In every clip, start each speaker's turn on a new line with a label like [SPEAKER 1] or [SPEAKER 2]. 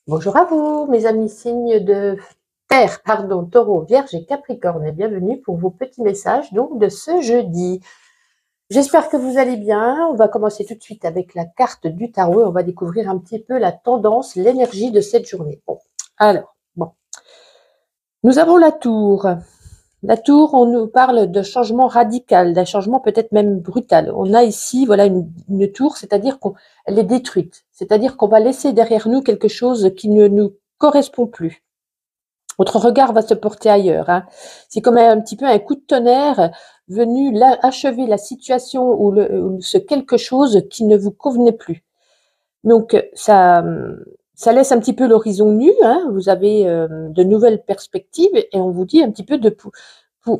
[SPEAKER 1] Bonjour à vous, mes amis signes de terre, pardon, taureau, vierge et capricorne, et bienvenue pour vos petits messages donc de ce jeudi. J'espère que vous allez bien. On va commencer tout de suite avec la carte du tarot et on va découvrir un petit peu la tendance, l'énergie de cette journée. Bon, nous avons la tour. La tour, on nous parle de changement radical, d'un changement peut-être même brutal. On a ici, voilà, une tour, c'est-à-dire qu'elle est détruite. C'est-à-dire qu'on va laisser derrière nous quelque chose qui ne nous correspond plus. Votre regard va se porter ailleurs, hein. C'est comme un petit peu un coup de tonnerre venu là, achever la situation ou ce quelque chose qui ne vous convenait plus. Donc ça laisse un petit peu l'horizon nu, hein. Vous avez de nouvelles perspectives et on vous dit un petit peu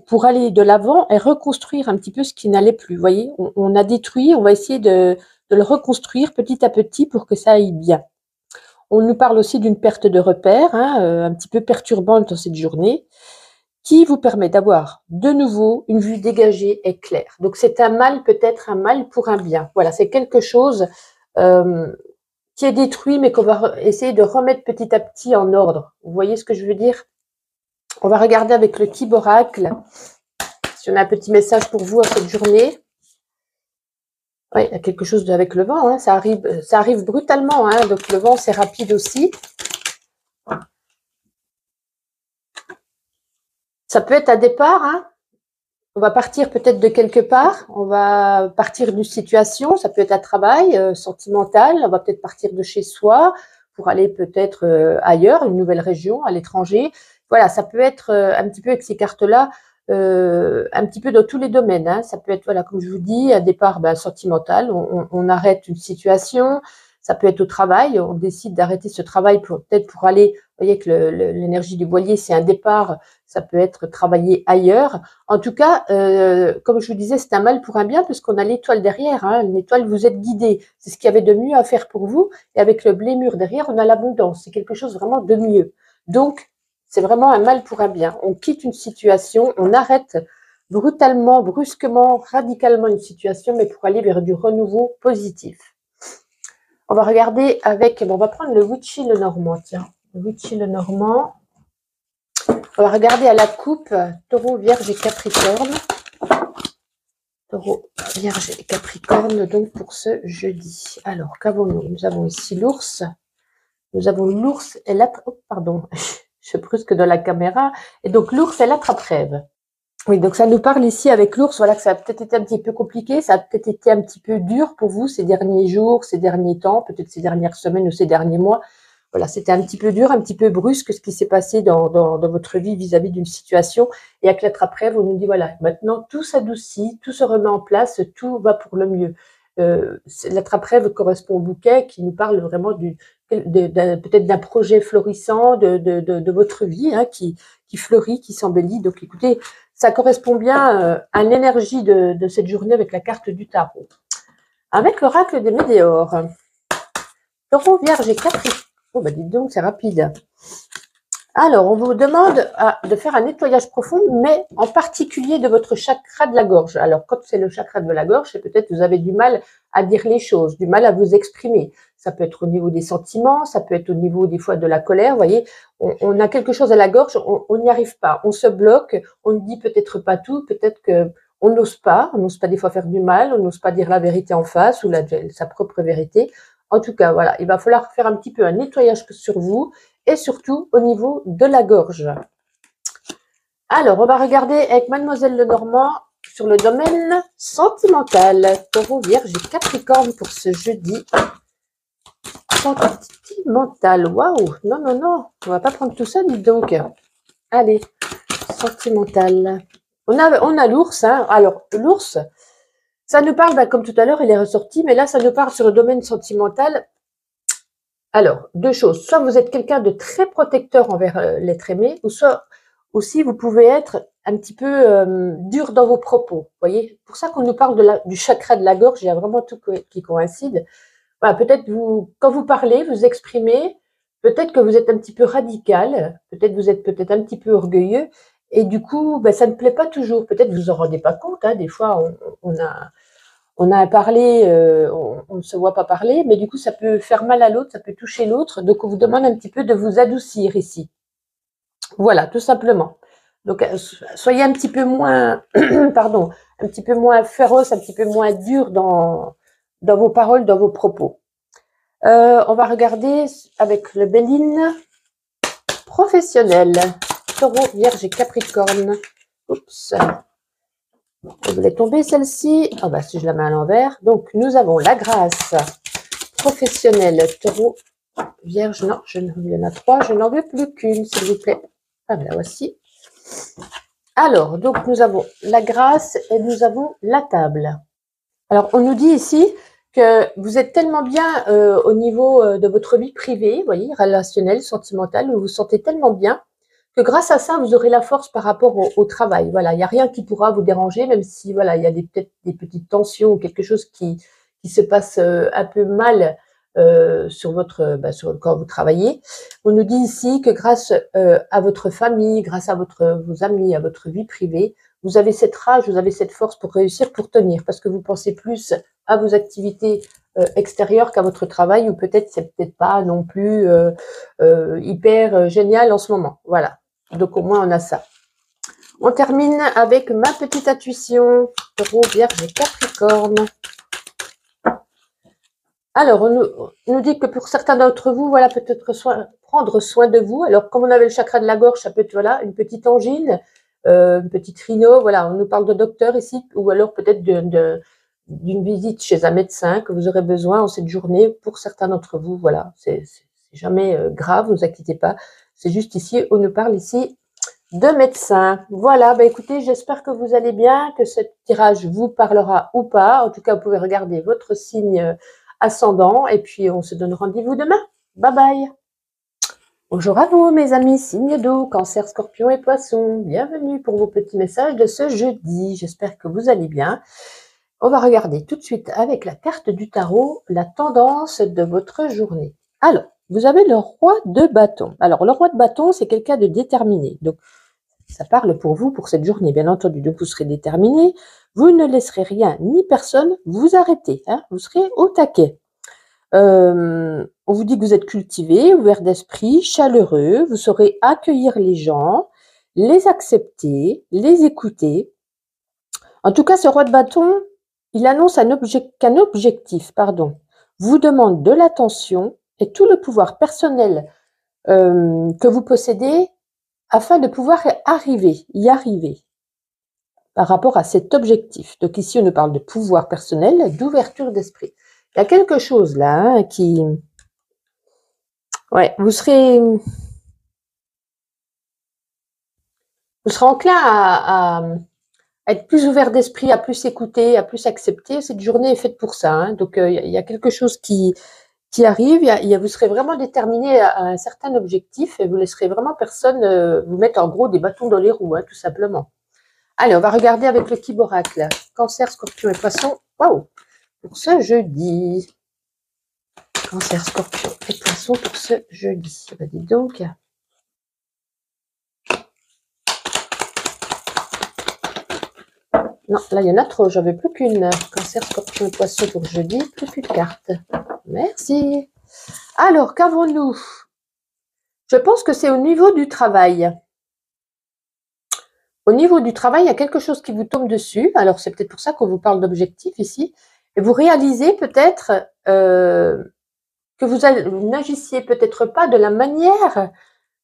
[SPEAKER 1] pour aller de l'avant et reconstruire un petit peu ce qui n'allait plus. Vous voyez, on a détruit, on va essayer de le reconstruire petit à petit pour que ça aille bien. On nous parle aussi d'une perte de repères, hein, un petit peu perturbante dans cette journée, qui vous permet d'avoir de nouveau une vue dégagée et claire. Donc c'est un mal, peut-être un mal pour un bien. Voilà, c'est quelque chose euh, qui est détruit, mais qu'on va essayer de remettre petit à petit en ordre. Vous voyez ce que je veux dire? On va regarder avec le Kiboracle si on a un petit message pour vous à cette journée. Oui, il y a quelque chose avec le vent, hein, ça arrive brutalement, hein, donc le vent c'est rapide aussi. Ça peut être un départ, hein. On va partir peut-être de quelque part, on va partir d'une situation, ça peut être un travail sentimental, on va peut-être partir de chez soi pour aller peut-être ailleurs, une nouvelle région, à l'étranger. Voilà, ça peut être un petit peu avec ces cartes-là, un petit peu dans tous les domaines, hein. Ça peut être, voilà, comme je vous dis, un départ sentimental, on arrête une situation, ça peut être au travail, on décide d'arrêter ce travail peut-être pour aller, vous voyez que l'énergie du voilier, c'est un départ, ça peut être travailler ailleurs. En tout cas, comme je vous disais, c'est un mal pour un bien parce qu'on a l'étoile derrière, hein. L'étoile, vous êtes guidé. C'est ce qu'il y avait de mieux à faire pour vous. Et avec le blé mûr derrière, on a l'abondance. C'est quelque chose vraiment de mieux. Donc, c'est vraiment un mal pour un bien. On quitte une situation, on arrête brutalement, brusquement, radicalement une situation, mais pour aller vers du renouveau positif. On va regarder avec, bon, on va prendre le Witchy le Normand, tiens. Le Witchy le Normand. On va regarder à la coupe, taureau, vierge et capricorne. Taureau, vierge et capricorne, donc pour ce jeudi. Alors, qu'avons-nous? Nous avons ici l'ours. Nous avons l'ours et l'attrape... Oh, pardon, je brusque dans la caméra. Et donc, l'ours et l'attrape-rêve. Oui, donc ça nous parle ici avec l'ours, voilà que ça a peut-être été un petit peu compliqué, ça a peut-être été un petit peu dur pour vous ces derniers jours, ces derniers temps, peut-être ces dernières semaines ou ces derniers mois. Voilà, c'était un petit peu dur, un petit peu brusque ce qui s'est passé dans votre vie vis-à-vis d'une situation. Et avec l'attrape-rêve, on nous dit, voilà, maintenant tout s'adoucit, tout se remet en place, tout va pour le mieux. L'attrape-rêve correspond au bouquet qui nous parle vraiment peut-être d'un projet florissant de votre vie, hein, qui fleurit, qui s'embellit. Donc écoutez, ça correspond bien à l'énergie de cette journée avec la carte du tarot. Avec l'oracle des météores, taureau, vierge et capricorne. Oh, bah dites donc, c'est rapide. Alors, on vous demande de faire un nettoyage profond, mais en particulier de votre chakra de la gorge. Alors, quand c'est le chakra de la gorge, c'est peut-être que vous avez du mal à dire les choses, du mal à vous exprimer. Ça peut être au niveau des sentiments, ça peut être au niveau des fois de la colère. Vous voyez, on a quelque chose à la gorge, on n'y arrive pas, on se bloque, on ne dit peut-être pas tout, peut-être que on n'ose pas des fois faire du mal, on n'ose pas dire la vérité en face ou sa propre vérité. En tout cas, voilà, il va falloir faire un petit peu un nettoyage sur vous et surtout au niveau de la gorge. Alors, on va regarder avec Mademoiselle Lenormand sur le domaine sentimental. Taureau, vierge et capricorne pour ce jeudi. Sentimental, waouh, non, non, non, on va pas prendre tout ça, dites donc. Allez, sentimental. On a l'ours, hein. Alors, l'ours, ça nous parle, comme tout à l'heure, il est ressorti, mais là, ça nous parle sur le domaine sentimental. Alors, deux choses. Soit vous êtes quelqu'un de très protecteur envers l'être aimé, ou soit aussi vous pouvez être un petit peu dur dans vos propos. Vous voyez, c'est pour ça qu'on nous parle du chakra de la gorge, il y a vraiment tout qui coïncide. Voilà, peut-être quand vous parlez, vous exprimez, peut-être que vous êtes un petit peu radical, peut-être vous êtes peut-être un petit peu orgueilleux, et du coup, ça ne plaît pas toujours. Peut-être vous en rendez pas compte, hein, des fois on a on a parlé, on ne se voit pas parler, mais du coup, ça peut faire mal à l'autre, ça peut toucher l'autre. Donc, on vous demande un petit peu de vous adoucir ici. Voilà, tout simplement. Donc, soyez un petit peu moins, pardon, un petit peu moins féroce, un petit peu moins dur dans vos paroles, dans vos propos. On va regarder avec le Béline professionnel. Taureau, Vierge et Capricorne. Oups. Elle voulait tomber celle-ci. Ah bah si je la mets à l'envers. Donc nous avons la grâce professionnelle. Taureau, Vierge. Non, il y en a 3. Je n'en veux plus qu'une, s'il vous plaît. Ah ben la voici. Alors, donc nous avons la grâce et nous avons la table. Alors, on nous dit ici que vous êtes tellement bien au niveau de votre vie privée, vous voyez, relationnelle, sentimentale, vous vous sentez tellement bien que grâce à ça, vous aurez la force par rapport au travail. Voilà, il n'y a rien qui pourra vous déranger, même si voilà, il y a peut-être des petites tensions ou quelque chose qui se passe un peu mal quand vous travaillez. On nous dit ici que grâce à votre famille, grâce à vos amis, à votre vie privée, vous avez cette rage, vous avez cette force pour réussir, pour tenir, parce que vous pensez plus à vos activités extérieures qu'à votre travail, ou peut-être c'est peut-être pas non plus hyper génial en ce moment. Voilà. Donc au moins on a ça. On termine avec ma petite intuition. Taureau, Vierge et Capricorne. Alors, on nous dit que pour certains d'entre vous, voilà, peut-être prendre soin de vous. Alors, comme on avait le chakra de la gorge, ça peut être voilà, une petite angine, une petite rhino. Voilà, on nous parle de docteur ici, ou alors peut-être d'une visite chez un médecin que vous aurez besoin en cette journée. Pour certains d'entre vous, voilà, c'est jamais grave, ne vous inquiétez pas. C'est juste ici, on nous parle ici de médecin. Voilà, bah écoutez, j'espère que vous allez bien, que ce tirage vous parlera ou pas. En tout cas, vous pouvez regarder votre signe ascendant et puis on se donne rendez-vous demain. Bye bye. Bonjour à vous mes amis, signe d'eau, Cancer, Scorpion et Poisson. Bienvenue pour vos petits messages de ce jeudi. J'espère que vous allez bien. On va regarder tout de suite avec la carte du tarot la tendance de votre journée. Alors, vous avez le roi de bâton. Alors, le roi de bâton, c'est quelqu'un de déterminé. Donc, ça parle pour vous, pour cette journée, bien entendu. Donc, vous serez déterminé. Vous ne laisserez rien ni personne vous arrêter. Hein, vous serez au taquet. On vous dit que vous êtes cultivé, ouvert d'esprit, chaleureux. Vous saurez accueillir les gens, les accepter, les écouter. En tout cas, ce roi de bâton, il annonce qu'un objectif, vous demande de l'attention et tout le pouvoir personnel que vous possédez afin de pouvoir y arriver par rapport à cet objectif. Donc ici, on nous parle de pouvoir personnel, d'ouverture d'esprit. Il y a quelque chose là qui... Ouais, vous serez enclin à être plus ouvert d'esprit, à plus écouter, à plus accepter. Cette journée est faite pour ça. Hein. Donc il y a quelque chose qui arrive. Vous serez vraiment déterminé à un certain objectif et vous laisserez vraiment personne vous mettre en gros des bâtons dans les roues, hein, tout simplement. Allez, on va regarder avec le Kiboracle. Cancer, Scorpion et Poisson. Waouh! Pour ce jeudi. Cancer, Scorpion et Poisson pour ce jeudi. Bah, dis donc. Non, là, il y en a trop. J'en veux plus qu'une. Cancer, Scorpion et Poisson pour jeudi. Plus qu'une carte. Merci. Alors, qu'avons-nous? Je pense que c'est au niveau du travail. Au niveau du travail, il y a quelque chose qui vous tombe dessus. Alors, c'est peut-être pour ça qu'on vous parle d'objectif ici. Et vous réalisez peut-être que vous n'agissiez peut-être pas de la manière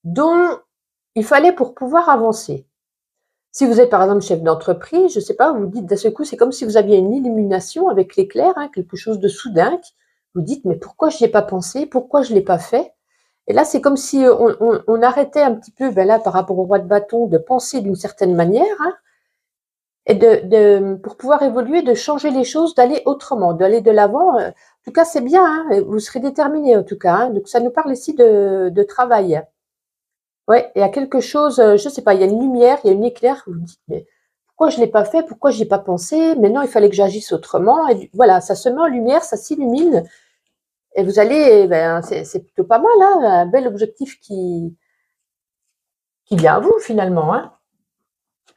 [SPEAKER 1] dont il fallait pour pouvoir avancer. Si vous êtes par exemple chef d'entreprise, je ne sais pas, vous dites d'un seul coup, c'est comme si vous aviez une illumination avec l'éclair, hein, quelque chose de soudain. Vous dites, mais pourquoi je n'y ai pas pensé? Pourquoi je ne l'ai pas fait? Et là, c'est comme si on arrêtait un petit peu, ben là, par rapport au roi de bâton, de penser d'une certaine manière, hein, et pour pouvoir évoluer, de changer les choses, d'aller autrement, d'aller de l'avant. En tout cas, c'est bien, hein, vous serez déterminé en tout cas. Hein, donc, ça nous parle ici de travail. Ouais, il y a quelque chose, je ne sais pas, il y a une lumière, il y a une éclair, vous vous dites, mais pourquoi je ne l'ai pas fait, pourquoi je n'y ai pas pensé, maintenant il fallait que j'agisse autrement. Et voilà, ça se met en lumière, ça s'illumine, et vous allez, ben, c'est plutôt pas mal, hein, un bel objectif qui vient à vous finalement. Hein.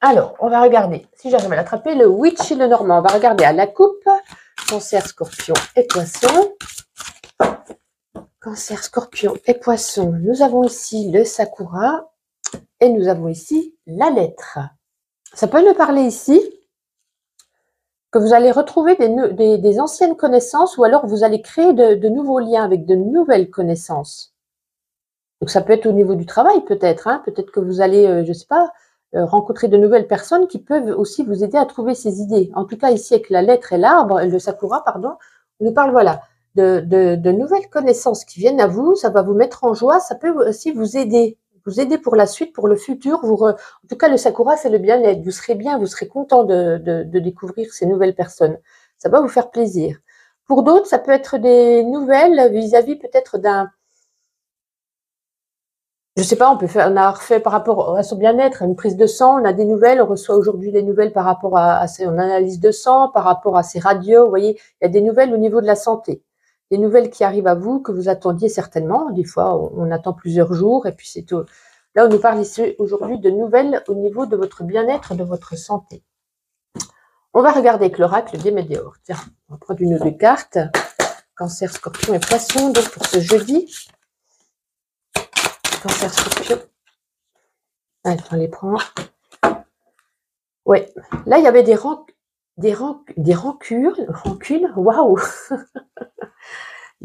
[SPEAKER 1] Alors, on va regarder, si j'arrive à l'attraper, le witch et le normand. On va regarder à la coupe, Cancer, Scorpion et Poisson. Cancer, Scorpion et Poisson. Nous avons ici le Sakura et nous avons ici la lettre. Ça peut nous parler ici que vous allez retrouver des anciennes connaissances ou alors vous allez créer de nouveaux liens avec de nouvelles connaissances. Donc ça peut être au niveau du travail peut-être, hein, peut-être que vous allez, je ne sais pas, rencontrer de nouvelles personnes qui peuvent aussi vous aider à trouver ces idées. En tout cas ici avec la lettre et l'arbre, le sakura, pardon, on nous parle voilà de nouvelles connaissances qui viennent à vous, ça va vous mettre en joie, ça peut aussi vous aider pour la suite, pour le futur. En tout cas, le sakura, c'est le bien-être. Vous serez bien, vous serez content de découvrir ces nouvelles personnes. Ça va vous faire plaisir. Pour d'autres, ça peut être des nouvelles vis-à-vis peut-être d'un, je sais pas, on a refait par rapport à son bien-être, une prise de sang, on a des nouvelles, on reçoit aujourd'hui des nouvelles par rapport à son analyse de sang, par rapport à ses radios, vous voyez, il y a des nouvelles au niveau de la santé. Des nouvelles qui arrivent à vous, que vous attendiez certainement. Des fois, on attend plusieurs jours et puis c'est tout. Là, on nous parle ici aujourd'hui de nouvelles au niveau de votre bien-être, de votre santé. On va regarder avec l'oracle des météores. Tiens, on va prendre une ou deux cartes. Cancer, Scorpion et Poisson, donc pour ce jeudi. Cancer, Scorpion. Allez, on les prend. Ouais, là, il y avait des rancunes. Waouh.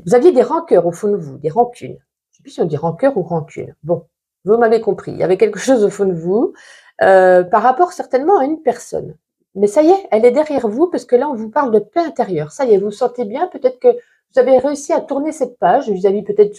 [SPEAKER 1] Vous aviez des rancœurs au fond de vous, des rancunes. Je ne sais plus si on dit rancœur ou rancune. Bon, vous m'avez compris. Il y avait quelque chose au fond de vous par rapport certainement à une personne. Mais ça y est, elle est derrière vous parce que là, on vous parle de paix intérieure. Ça y est, vous vous sentez bien. Peut-être que vous avez réussi à tourner cette page vis-à-vis peut-être,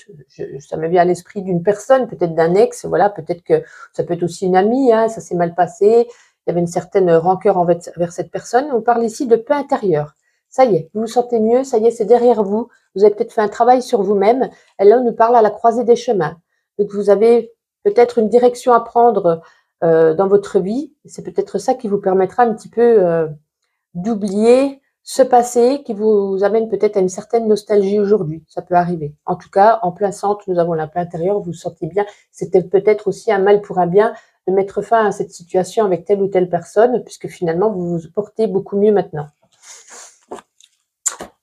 [SPEAKER 1] ça me vient à l'esprit d'une personne, peut-être d'un ex. Voilà, peut-être que ça peut être aussi une amie. Hein, ça s'est mal passé. Il y avait une certaine rancœur envers cette personne. On parle ici de paix intérieure. Ça y est, vous vous sentez mieux. Ça y est, c'est derrière vous. Vous avez peut-être fait un travail sur vous-même. Et là, on nous parle à la croisée des chemins. Donc, vous avez peut-être une direction à prendre dans votre vie. C'est peut-être ça qui vous permettra un petit peu d'oublier ce passé qui vous amène peut-être à une certaine nostalgie aujourd'hui. Ça peut arriver. En tout cas, en plein centre, nous avons la paix intérieure. Vous vous sentez bien. C'était peut-être aussi un mal pour un bien de mettre fin à cette situation avec telle ou telle personne, puisque finalement, vous vous portez beaucoup mieux maintenant.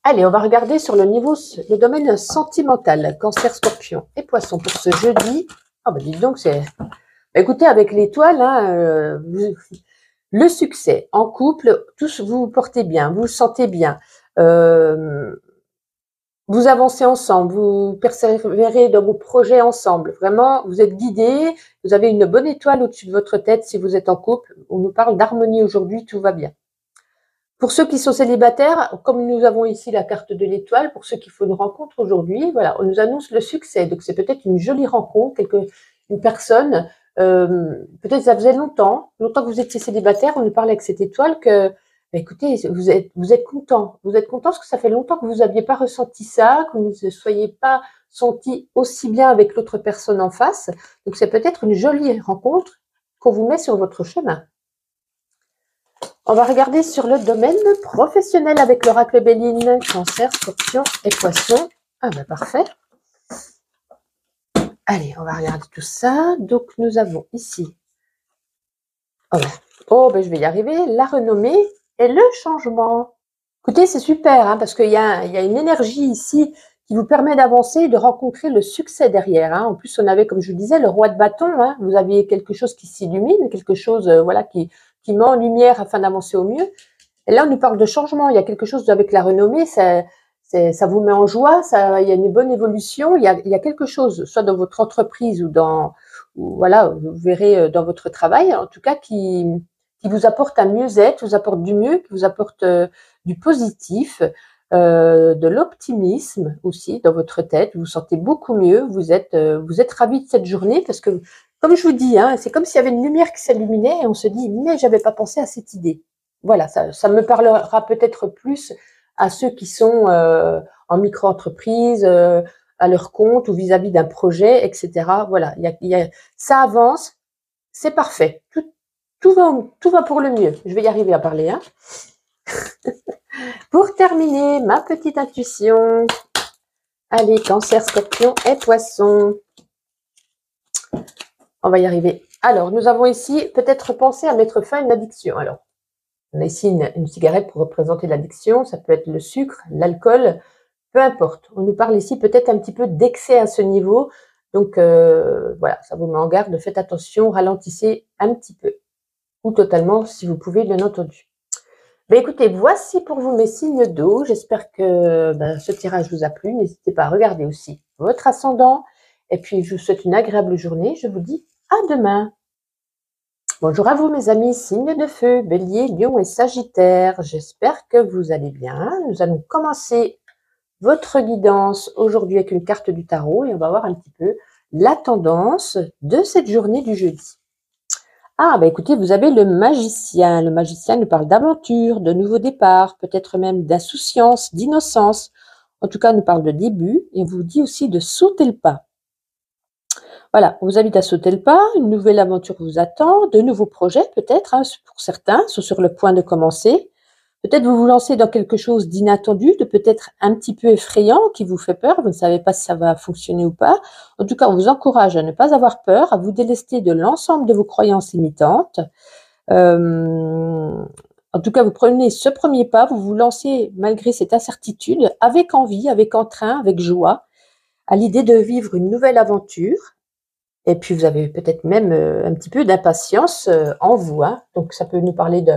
[SPEAKER 1] Allez, on va regarder sur le domaine sentimental, Cancer, Scorpion et Poisson pour ce jeudi. Ah bah dites donc, c'est... Écoutez, avec l'étoile, hein, le succès en couple, tous vous vous portez bien, vous vous sentez bien. Vous avancez ensemble, vous persévérez dans vos projets ensemble. Vraiment, vous êtes guidés, vous avez une bonne étoile au-dessus de votre tête si vous êtes en couple. On nous parle d'harmonie aujourd'hui, tout va bien. Pour ceux qui sont célibataires, comme nous avons ici la carte de l'étoile, pour ceux qui font une rencontre aujourd'hui, voilà, on nous annonce le succès. Donc c'est peut-être une jolie rencontre, une personne, peut-être ça faisait longtemps que vous étiez célibataire, on nous parle avec cette étoile que, bah, écoutez, vous êtes content. Vous êtes content parce que ça fait longtemps que vous n'aviez pas ressenti ça, que vous ne soyez pas senti aussi bien avec l'autre personne en face. Donc c'est peut-être une jolie rencontre qu'on vous met sur votre chemin. On va regarder sur le domaine professionnel avec l'oracle Béline, Cancer, Scorpion et Poisson. Ah ben parfait. Allez, on va regarder tout ça. Donc nous avons ici, je vais y arriver, la renommée et le changement. Écoutez, c'est super, hein, parce qu'il y a une énergie ici qui vous permet d'avancer et de rencontrer le succès derrière. Hein. En plus, on avait, comme je vous disais, le roi de bâton. Hein. Vous aviez quelque chose qui s'illumine, quelque chose qui met en lumière afin d'avancer au mieux. Et là, on nous parle de changement. Il y a quelque chose avec la renommée, ça vous met en joie, il y a une bonne évolution. Il y a quelque chose, soit dans votre entreprise ou voilà, vous verrez dans votre travail, en tout cas, qui vous apporte un mieux-être, vous apporte du mieux, qui vous apporte du positif, de l'optimisme aussi dans votre tête. Vous vous sentez beaucoup mieux. Vous êtes ravis de cette journée parce que, comme je vous dis, hein, c'est comme s'il y avait une lumière qui s'illuminait et on se dit, mais j'avais pas pensé à cette idée. Voilà, ça me parlera peut-être plus à ceux qui sont en micro-entreprise, à leur compte ou vis-à-vis d'un projet, etc. Voilà, ça avance, c'est parfait. Tout va pour le mieux. Je vais y arriver à parler. Hein. Pour terminer, ma petite intuition. Allez, Cancer, Scorpion et Poisson. On va y arriver. Alors, nous avons ici peut-être pensé à mettre fin à une addiction. Alors, On a ici une cigarette pour représenter l'addiction, ça peut être le sucre, l'alcool, peu importe. On nous parle ici peut-être un petit peu d'excès à ce niveau. Donc voilà, ça vous met en garde, faites attention, ralentissez un petit peu. Ou totalement si vous pouvez, bien entendu. Ben écoutez, voici pour vous mes signes d'eau. J'espère que ce tirage vous a plu. N'hésitez pas à regarder aussi votre ascendant. Et puis, je vous souhaite une agréable journée. Je vous dis à demain. Bonjour à vous mes amis, signes de feu, Bélier, Lion et Sagittaire. J'espère que vous allez bien. Nous allons commencer votre guidance aujourd'hui avec une carte du tarot et on va voir un petit peu la tendance de cette journée du jeudi. Ah, bah écoutez, vous avez le magicien. Le magicien nous parle d'aventure, de nouveaux départs, peut-être même d'insouciance, d'innocence. En tout cas, nous parle de début et on vous dit aussi de sauter le pas. Voilà, on vous invite à sauter le pas, une nouvelle aventure vous attend, de nouveaux projets peut-être, hein, pour certains, sont sur le point de commencer. Peut-être vous vous lancez dans quelque chose d'inattendu, de peut-être un petit peu effrayant, qui vous fait peur, vous ne savez pas si ça va fonctionner ou pas. En tout cas, on vous encourage à ne pas avoir peur, à vous délester de l'ensemble de vos croyances limitantes. En tout cas, vous prenez ce premier pas, vous vous lancez malgré cette incertitude, avec envie, avec entrain, avec joie, à l'idée de vivre une nouvelle aventure. Et puis, vous avez peut-être même un petit peu d'impatience en vous, hein. Donc, ça peut nous parler de...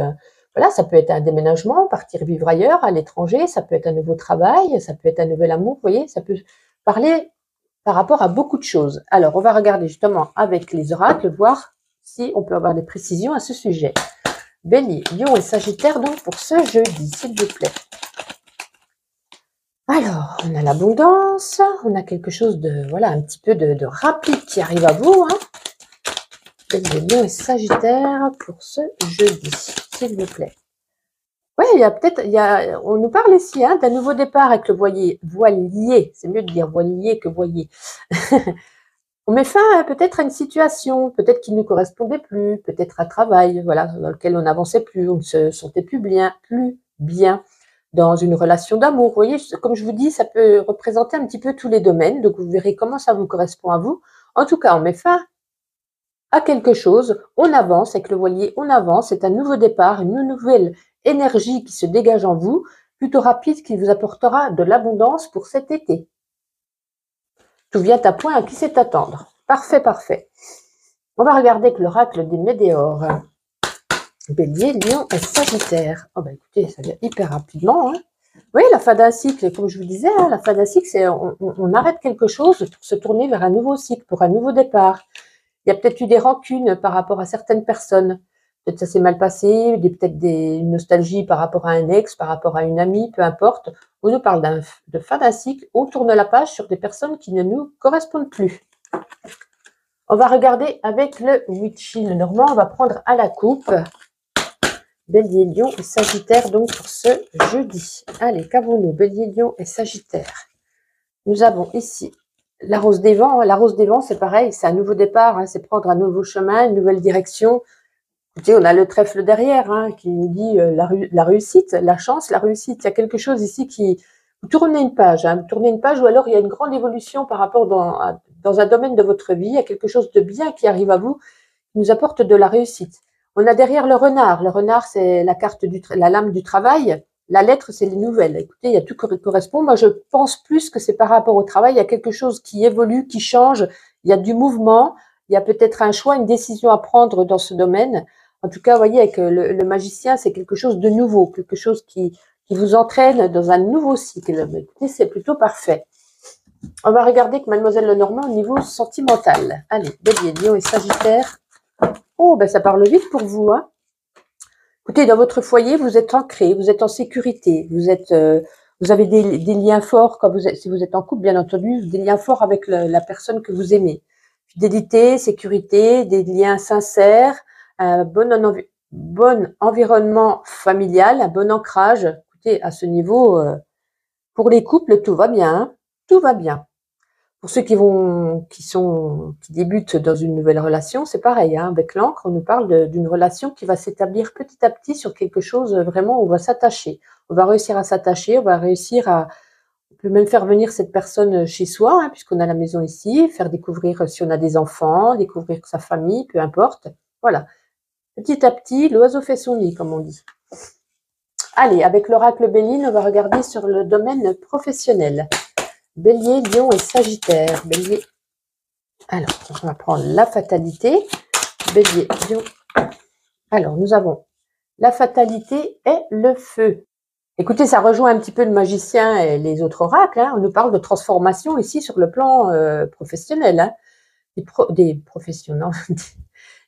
[SPEAKER 1] Voilà, ça peut être un déménagement, partir vivre ailleurs, à l'étranger, ça peut être un nouveau travail, ça peut être un nouvel amour, vous voyez, ça peut parler par rapport à beaucoup de choses. Alors, on va regarder justement avec les oracles, voir si on peut avoir des précisions à ce sujet. Bélier, Lion et Sagittaire, donc pour ce jeudi, s'il vous plaît. Alors, on a l'abondance, on a quelque chose de, voilà, un petit peu de rapide qui arrive à vous, hein. Bélier, Lion et Sagittaire pour ce jeudi, s'il vous plaît. Oui, il y a peut-être, on nous parle ici hein, d'un nouveau départ avec le voilier, c'est mieux de dire voilier que voilier. On met fin peut-être à une situation, peut-être qui ne nous correspondait plus, peut-être un travail, voilà, dans lequel on n'avançait plus, on ne se sentait plus bien dans une relation d'amour. Vous voyez, comme je vous dis, ça peut représenter un petit peu tous les domaines, donc vous verrez comment ça vous correspond à vous. En tout cas, on met fin à quelque chose, on avance avec le voilier, on avance, c'est un nouveau départ, une nouvelle énergie qui se dégage en vous, plutôt rapide, qui vous apportera de l'abondance pour cet été. Tout vient à point à qui sait attendre. Parfait, parfait. On va regarder avec l'oracle des Médéores. Bélier, Lion et Sagittaire. Oh bah écoutez, ça vient hyper rapidement. Hein. Oui, la fin d'un cycle, comme je vous disais, hein, la fin d'un cycle, c'est on arrête quelque chose pour se tourner vers un nouveau cycle, pour un nouveau départ. Il y a peut-être eu des rancunes par rapport à certaines personnes. Peut-être ça s'est mal passé, peut-être des nostalgies par rapport à un ex, par rapport à une amie, peu importe. On nous parle de fin d'un cycle, on tourne la page sur des personnes qui ne nous correspondent plus. On va regarder avec le Witchy, le Normand, on va prendre à la coupe. Bélier, Lion et Sagittaire, donc pour ce jeudi. Allez, qu'avons-nous? Bélier, Lion et Sagittaire. Nous avons ici la rose des vents. La rose des vents, c'est pareil, c'est un nouveau départ, hein, c'est prendre un nouveau chemin, une nouvelle direction. Écoutez, on a le trèfle derrière hein, qui nous dit la réussite, la chance, la réussite. Il y a quelque chose ici qui... Vous tournez une page, hein, ou alors il y a une grande évolution par rapport dans un domaine de votre vie. Il y a quelque chose de bien qui arrive à vous, qui nous apporte de la réussite. On a derrière le renard. Le renard, c'est la carte la lame du travail. La lettre, c'est les nouvelles. Écoutez, il y a tout qui correspond. Moi, je pense plus que c'est par rapport au travail. Il y a quelque chose qui évolue, qui change. Il y a du mouvement. Il y a peut-être un choix, une décision à prendre dans ce domaine. En tout cas, vous voyez, avec le magicien, c'est quelque chose de nouveau, quelque chose qui vous entraîne dans un nouveau cycle. Mais écoutez, c'est plutôt parfait. On va regarder que Mademoiselle Lenormand au niveau sentimental. Allez, Bélier, Lion et Sagittaire. Oh, ben ça parle vite pour vous, hein. Écoutez, dans votre foyer, vous êtes ancré, vous êtes en sécurité, vous avez des liens forts, si vous êtes en couple, bien entendu, des liens forts avec la personne que vous aimez. Fidélité, sécurité, des liens sincères, un bon environnement familial, un bon ancrage. Écoutez, à ce niveau, pour les couples, tout va bien, hein, tout va bien. Pour ceux qui débutent dans une nouvelle relation, c'est pareil, hein, avec l'encre, on nous parle d'une relation qui va s'établir petit à petit sur quelque chose vraiment où on va s'attacher. On va réussir à s'attacher, on peut même faire venir cette personne chez soi, hein, puisqu'on a la maison ici, faire découvrir si on a des enfants, découvrir sa famille, peu importe. Voilà. Petit à petit, l'oiseau fait son nid, comme on dit. Allez, avec l'oracle Béline, on va regarder sur le domaine professionnel. Bélier, Lion et Sagittaire. Bélier. Alors, on va prendre la fatalité. Bélier, Lion. Alors, nous avons la fatalité et le feu. Écoutez, ça rejoint un petit peu le magicien et les autres oracles. Hein. On nous parle de transformation ici sur le plan professionnel. Hein. Des professionnels.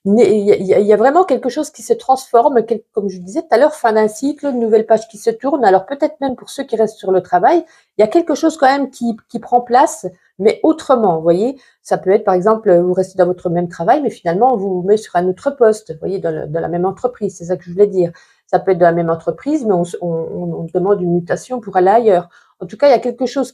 [SPEAKER 1] Il y a vraiment quelque chose qui se transforme, comme je disais tout à l'heure, fin d'un cycle, une nouvelle page qui se tourne. Alors peut-être même pour ceux qui restent sur le travail, il y a quelque chose quand même qui prend place, mais autrement. Vous voyez, ça peut être par exemple, vous restez dans votre même travail, mais finalement on vous met sur un autre poste, vous voyez, dans la même entreprise. C'est ça que je voulais dire. Ça peut être dans la même entreprise, mais on demande une mutation pour aller ailleurs. En tout cas, il y a quelque chose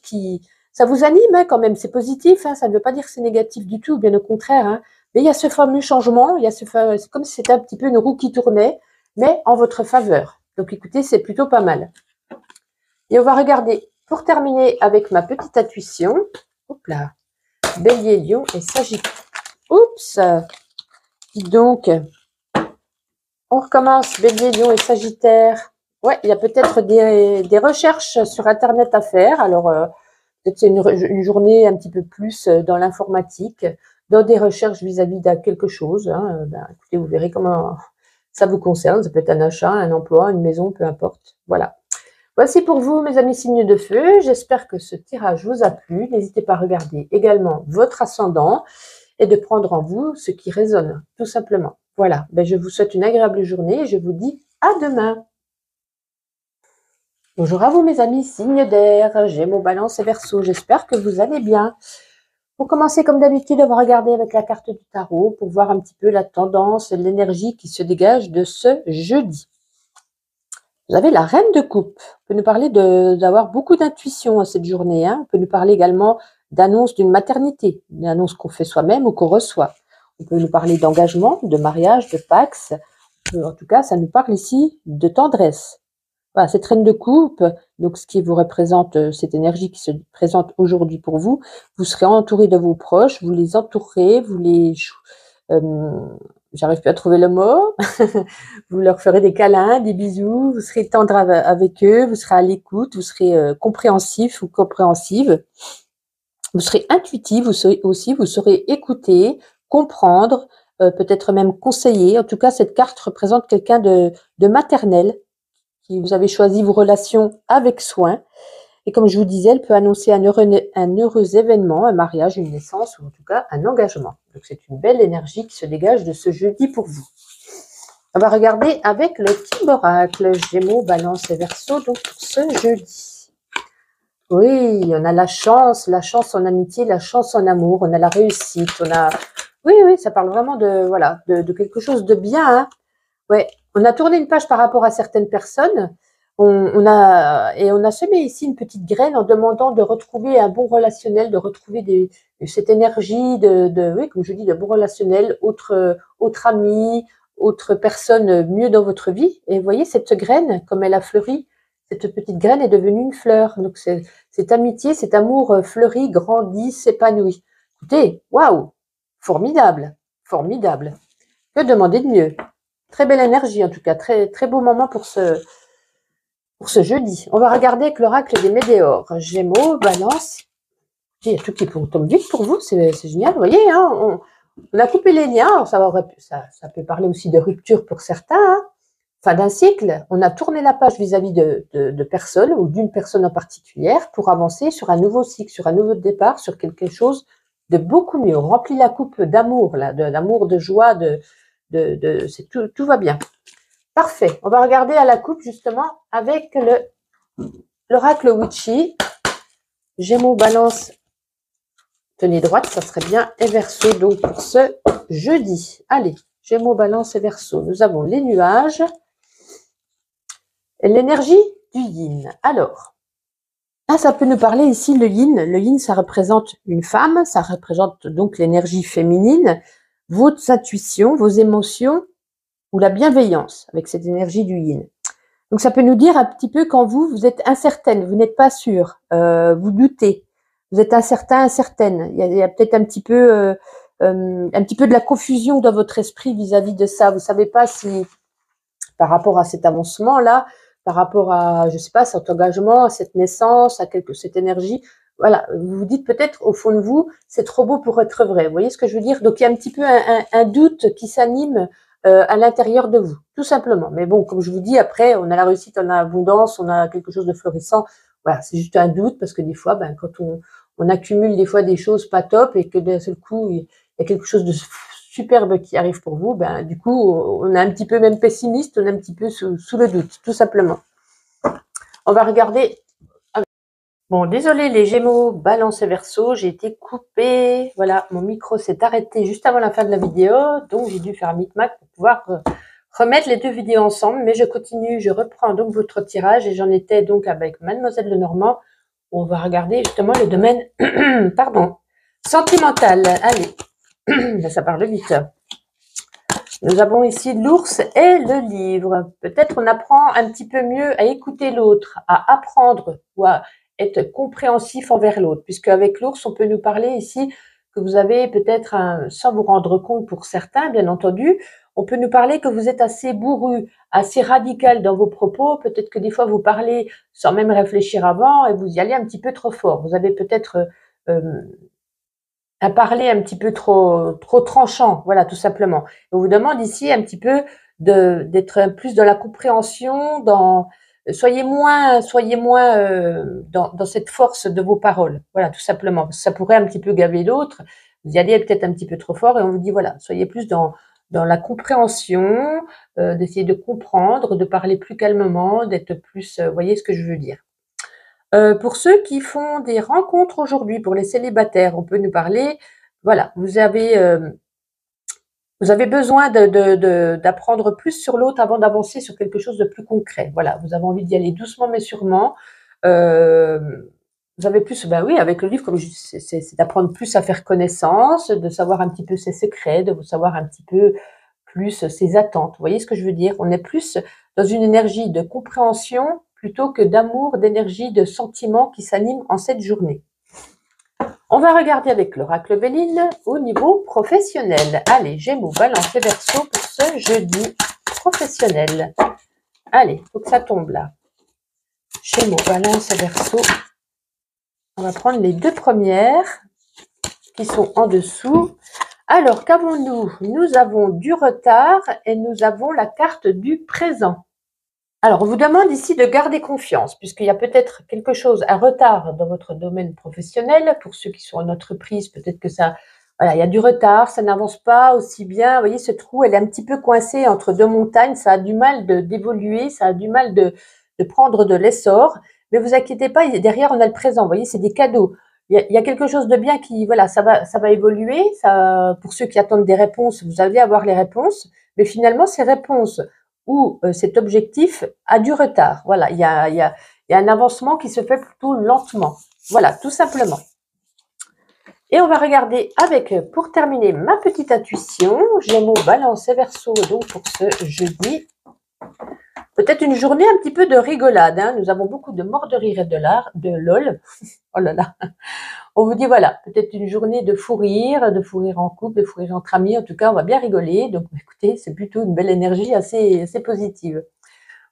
[SPEAKER 1] ça vous anime hein, quand même. C'est positif. Hein, ça ne veut pas dire que c'est négatif du tout, bien au contraire. Hein. Mais il y a ce fameux changement, c'est comme si c'était un petit peu une roue qui tournait, mais en votre faveur. Donc écoutez, c'est plutôt pas mal. Et on va regarder, pour terminer avec ma petite intuition, hop là, Bélier, Lion et Sagittaire. Oups, donc, on recommence, Bélier, Lion et Sagittaire. Ouais, il y a peut-être des recherches sur Internet à faire. Alors, peut-être c'est une journée un petit peu plus dans l'informatique, dans des recherches vis-à-vis de quelque chose. Hein. Écoutez, vous verrez comment ça vous concerne. Ça peut être un achat, un emploi, une maison, peu importe. Voilà. Voici pour vous, mes amis signes de feu. J'espère que ce tirage vous a plu. N'hésitez pas à regarder également votre ascendant et de prendre en vous ce qui résonne, tout simplement. Voilà. Je vous souhaite une agréable journée et je vous dis à demain. Bonjour à vous, mes amis signes d'air, Gémeaux, Balance et Verseau. J'espère que vous allez bien. Pour commencer, comme d'habitude, on va regarder avec la carte du tarot pour voir un petit peu la tendance, l'énergie qui se dégage de ce jeudi. Vous avez la Reine de Coupe. On peut nous parler d'avoir beaucoup d'intuition à cette journée. Hein. On peut nous parler également d'annonce d'une maternité, une annonce qu'on fait soi-même ou qu'on reçoit. On peut nous parler d'engagement, de mariage, de pax. En tout cas, ça nous parle ici de tendresse. Voilà, cette reine de coupe, donc ce qui vous représente, cette énergie qui se présente aujourd'hui pour vous, vous serez entouré de vos proches, vous les entourerez, j'arrive plus à trouver le mot, vous leur ferez des câlins, des bisous, vous serez tendre avec eux, vous serez à l'écoute, vous serez compréhensif ou compréhensive, vous serez intuitif, vous saurez écouter, comprendre, peut-être même conseiller. En tout cas, cette carte représente quelqu'un de maternel, qui vous avez choisi vos relations avec soin. Et comme je vous disais, elle peut annoncer un heureux événement, un mariage, une naissance, ou en tout cas un engagement. Donc c'est une belle énergie qui se dégage de ce jeudi pour vous. On va regarder avec le King Oracle, Gémeaux, Balance et Verseau, donc pour ce jeudi. Oui, on a la chance en amitié, la chance en amour, on a la réussite, on a... Oui, ça parle vraiment de quelque chose de bien, hein. Ouais, on a tourné une page par rapport à certaines personnes. On a semé ici une petite graine en demandant de retrouver un bon relationnel, de retrouver cette énergie oui, comme je dis, de bon relationnel, autre ami, autre personne mieux dans votre vie. Et vous voyez, cette graine, comme elle a fleuri, cette petite graine est devenue une fleur. Donc, cette amitié, cet amour fleurit, grandit, s'épanouit. Écoutez, waouh, formidable, formidable. Que demander de mieux? Très belle énergie en tout cas, très, très beau moment pour ce jeudi. On va regarder avec l'oracle des Médéors. Gémeaux, Balance. Il y a tout qui tombe vite pour vous, c'est génial. Vous voyez, hein, on a coupé les liens. Alors ça peut parler aussi de rupture pour certains. Hein. Fin d'un cycle, on a tourné la page vis-à-vis de personnes ou d'une personne en particulier pour avancer sur un nouveau cycle, sur un nouveau départ, sur quelque chose de beaucoup mieux. On remplit la coupe d'amour, d'amour, de joie, tout va bien. Parfait. On va regarder à la coupe justement avec l'oracle Witchy. Gémeaux, Balance, tenez droite, ça serait bien. Et Verseau donc pour ce jeudi. Allez, Gémeaux, Balance et Verseau. Nous avons les nuages et l'énergie du yin. Alors, ça peut nous parler ici le yin. Le yin, ça représente une femme, ça représente donc l'énergie féminine, vos intuitions, vos émotions, ou la bienveillance avec cette énergie du yin. Donc ça peut nous dire un petit peu quand vous êtes incertaine, vous n'êtes pas sûr, vous doutez, vous êtes incertain, incertaine. Il y a peut-être un petit peu de la confusion dans votre esprit vis-à-vis de ça. Vous savez pas si par rapport à cet avancement-là, par rapport à, je sais pas, cet engagement, à cette naissance, à cette énergie. Voilà, vous vous dites peut-être au fond de vous, c'est trop beau pour être vrai. Vous voyez ce que je veux dire? Donc il y a un petit peu un doute qui s'anime à l'intérieur de vous, tout simplement. Mais bon, comme je vous dis, après, on a la réussite, on a l'abondance, on a quelque chose de florissant. Voilà, c'est juste un doute parce que des fois, ben, quand on accumule des fois des choses pas top et que d'un seul coup, il y a quelque chose de superbe qui arrive pour vous, ben, du coup, on est un petit peu même pessimiste, on est un petit peu sous le doute, tout simplement. On va regarder. Bon, désolé les Gémeaux, Balance et Verseau, j'ai été coupée. Voilà, mon micro s'est arrêté juste avant la fin de la vidéo, donc j'ai dû faire un micmac pour pouvoir remettre les deux vidéos ensemble. Mais je continue, je reprends donc votre tirage et j'en étais donc avec Mademoiselle Lenormand. On va regarder justement le domaine, pardon, sentimental. Allez, ça parle vite. Nous avons ici l'ours et le livre. Peut-être on apprend un petit peu mieux à écouter l'autre, à apprendre ou à être compréhensif envers l'autre. Puisque avec l'ours, on peut nous parler ici que vous avez peut-être, sans vous rendre compte pour certains, bien entendu, on peut nous parler que vous êtes assez bourru, assez radical dans vos propos. Peut-être que des fois vous parlez sans même réfléchir avant et vous y allez un petit peu trop fort. Vous avez peut-être à parler un petit peu trop tranchant, voilà, tout simplement. On vous demande ici un petit peu d'être plus dans la compréhension, soyez moins dans cette force de vos paroles, voilà, tout simplement. Parce que ça pourrait un petit peu gaver l'autre. Vous y allez peut-être un petit peu trop fort et on vous dit voilà, soyez plus dans la compréhension, d'essayer de comprendre, de parler plus calmement, d'être plus, voyez ce que je veux dire. Pour ceux qui font des rencontres aujourd'hui, pour les célibataires, on peut nous parler, voilà, vous avez besoin d'apprendre plus sur l'autre avant d'avancer sur quelque chose de plus concret. Voilà, vous avez envie d'y aller doucement mais sûrement. Vous avez plus, ben oui, avec le livre, comme c'est d'apprendre plus à faire connaissance, de savoir un petit peu ses secrets, de savoir un petit peu plus ses attentes. Vous voyez ce que je veux dire? On est plus dans une énergie de compréhension plutôt que d'amour, d'énergie, de sentiment qui s'anime en cette journée. On va regarder avec l'oracle Béline au niveau professionnel. Allez, Gémeaux, Balance et Verseau pour ce jeudi professionnel. Allez, faut que ça tombe là. Gémeaux, Balance et Verseau. On va prendre les deux premières qui sont en dessous. Alors, qu'avons-nous? Nous avons du retard et nous avons la carte du présent. Alors, on vous demande ici de garder confiance, puisqu'il y a peut-être quelque chose, un retard dans votre domaine professionnel. Pour ceux qui sont en entreprise, peut-être que ça, voilà, il y a du retard, ça n'avance pas aussi bien. Vous voyez, ce trou, elle est un petit peu coincée entre deux montagnes, ça a du mal d'évoluer, ça a du mal de prendre de l'essor. Mais vous inquiétez pas, derrière, on a le présent. Vous voyez, c'est des cadeaux. Il y a quelque chose de bien qui, voilà, ça va évoluer. Ça, pour ceux qui attendent des réponses, vous allez avoir les réponses. Mais finalement, ces réponses où cet objectif a du retard. Voilà, il y a un avancement qui se fait plutôt lentement. Voilà, tout simplement. Et on va regarder avec, pour terminer, ma petite intuition, Gémeaux, Balance et Verseau, donc pour ce jeudi. Peut-être une journée un petit peu de rigolade. Hein. Nous avons beaucoup de morts de rire et de lol. Oh là là. On vous dit voilà, peut-être une journée de fou rire en couple, de fou rire entre amis. En tout cas, on va bien rigoler. Donc, écoutez, c'est plutôt une belle énergie assez positive.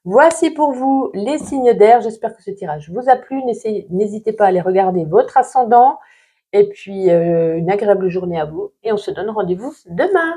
[SPEAKER 1] Voici pour vous les signes d'air. J'espère que ce tirage vous a plu. N'hésitez pas à aller regarder votre ascendant. Et puis, une agréable journée à vous. Et on se donne rendez-vous demain.